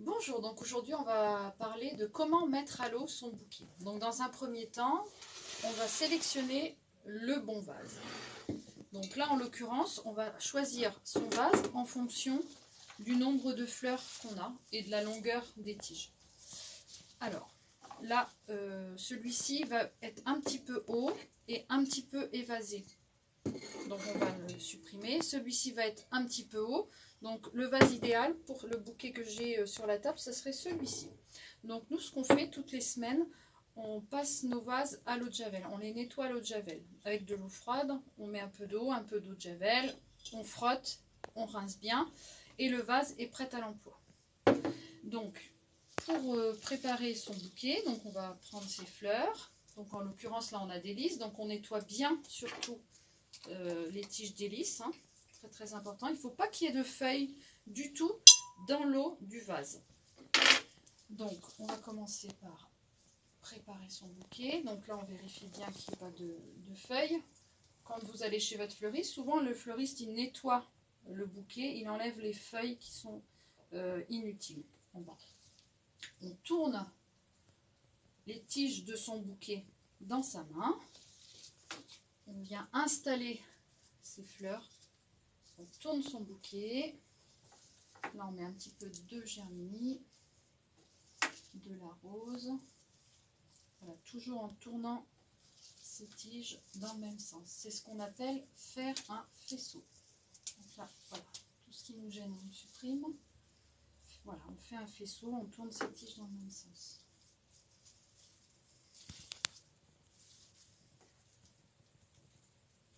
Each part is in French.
Bonjour, donc aujourd'hui on va parler de comment mettre à l'eau son bouquet. Donc dans un premier temps, on va sélectionner le bon vase. Donc là en l'occurrence, on va choisir son vase en fonction du nombre de fleurs qu'on a et de la longueur des tiges. Alors là, celui-ci va être un petit peu haut et un petit peu évasé. Donc on va le supprimer. Celui-ci va être un petit peu haut. Donc le vase idéal pour le bouquet que j'ai sur la table, ce serait celui-ci. Donc nous, ce qu'on fait toutes les semaines, on passe nos vases à l'eau de javel. On les nettoie à l'eau de javel avec de l'eau froide. On met un peu d'eau de javel. On frotte, on rince bien et le vase est prêt à l'emploi. Donc pour préparer son bouquet, donc on va prendre ses fleurs. Donc en l'occurrence là on a des lys. Donc on nettoie bien surtout les tiges d'hélice, hein, très important. Il ne faut pas qu'il y ait de feuilles du tout dans l'eau du vase. Donc on va commencer par préparer son bouquet. Donc là on vérifie bien qu'il n'y ait pas de feuilles. Quand vous allez chez votre fleuriste, souvent le fleuriste il nettoie le bouquet, il enlève les feuilles qui sont inutiles en bas. On tourne les tiges de son bouquet dans sa main. On vient installer ses fleurs. On tourne son bouquet. Là, on met un petit peu de germini, de la rose. Voilà, toujours en tournant ces tiges dans le même sens. C'est ce qu'on appelle faire un faisceau. Donc là, voilà, tout ce qui nous gêne, on le supprime. Voilà, on fait un faisceau, on tourne ces tiges dans le même sens.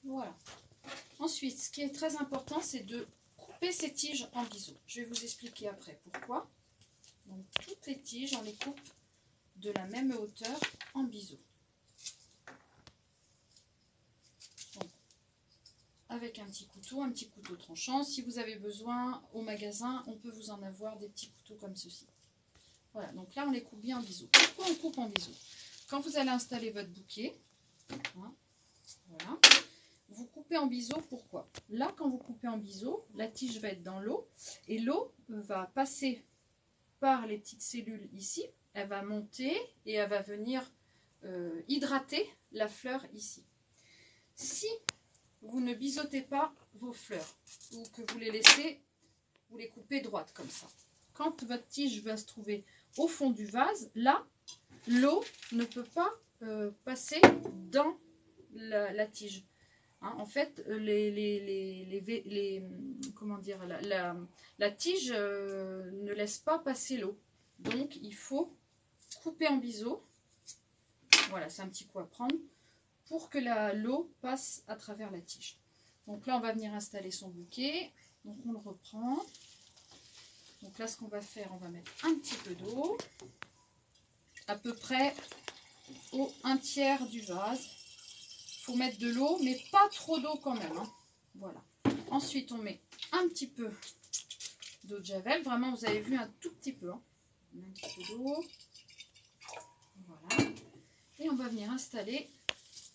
Voilà. Ensuite, ce qui est très important, c'est de couper ces tiges en biseau. Je vais vous expliquer après pourquoi. Donc, toutes les tiges, on les coupe de la même hauteur en biseau. Donc, avec un petit couteau tranchant. Si vous avez besoin, au magasin, on peut vous en avoir des petits couteaux comme ceci. Voilà, donc là, on les coupe bien en biseau. Pourquoi on coupe en biseau? Quand vous allez installer votre bouquet, hein, voilà. Vous coupez en biseau, pourquoi? Là, quand vous coupez en biseau, la tige va être dans l'eau et l'eau va passer par les petites cellules ici. Elle va monter et elle va venir hydrater la fleur ici. Si vous ne biseautez pas vos fleurs ou que vous les laissez, vous les coupez droites comme ça. Quand votre tige va se trouver au fond du vase, là, l'eau ne peut pas passer dans la tige. Hein, en fait, comment dire, la tige ne laisse pas passer l'eau. Donc, il faut couper en biseau. Voilà, c'est un petit coup à prendre pour que l'eau passe à travers la tige. Donc là, on va venir installer son bouquet. Donc, on le reprend. Donc là, ce qu'on va faire, on va mettre un petit peu d'eau, à peu près au 1/3 du vase. Il faut mettre de l'eau, mais pas trop d'eau quand même. Hein. Voilà. Ensuite, on met un petit peu d'eau de javel. Vraiment, vous avez vu un tout petit peu. Hein. Un petit peu d'eau. Voilà. Et on va venir installer,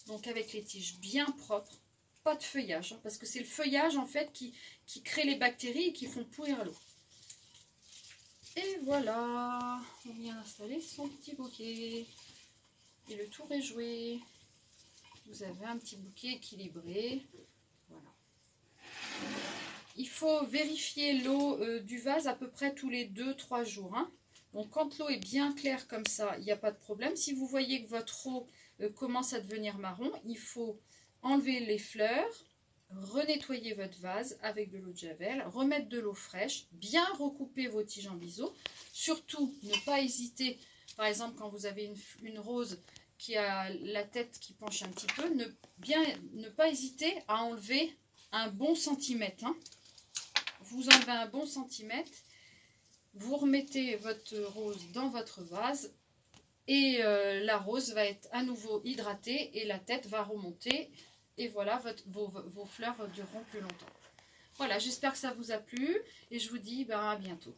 donc avec les tiges bien propres. Pas de feuillage, hein, parce que c'est le feuillage en fait qui crée les bactéries et qui font pourrir l'eau. Et voilà, on vient installer son petit bouquet. Et le tour est joué. Vous avez un petit bouquet équilibré. Voilà. Il faut vérifier l'eau du vase à peu près tous les 2-3 jours. Hein. Donc quand l'eau est bien claire comme ça, il n'y a pas de problème. Si vous voyez que votre eau commence à devenir marron, il faut enlever les fleurs, renettoyer votre vase avec de l'eau de javel, remettre de l'eau fraîche, bien recouper vos tiges en biseau. Surtout, ne pas hésiter, par exemple quand vous avez une rose qui a la tête qui penche un petit peu, ne pas hésiter à enlever un bon centimètre. Hein. Vous enlevez un bon centimètre, vous remettez votre rose dans votre vase et la rose va être à nouveau hydratée et la tête va remonter et voilà, vos fleurs dureront plus longtemps. Voilà, j'espère que ça vous a plu et je vous dis à bientôt.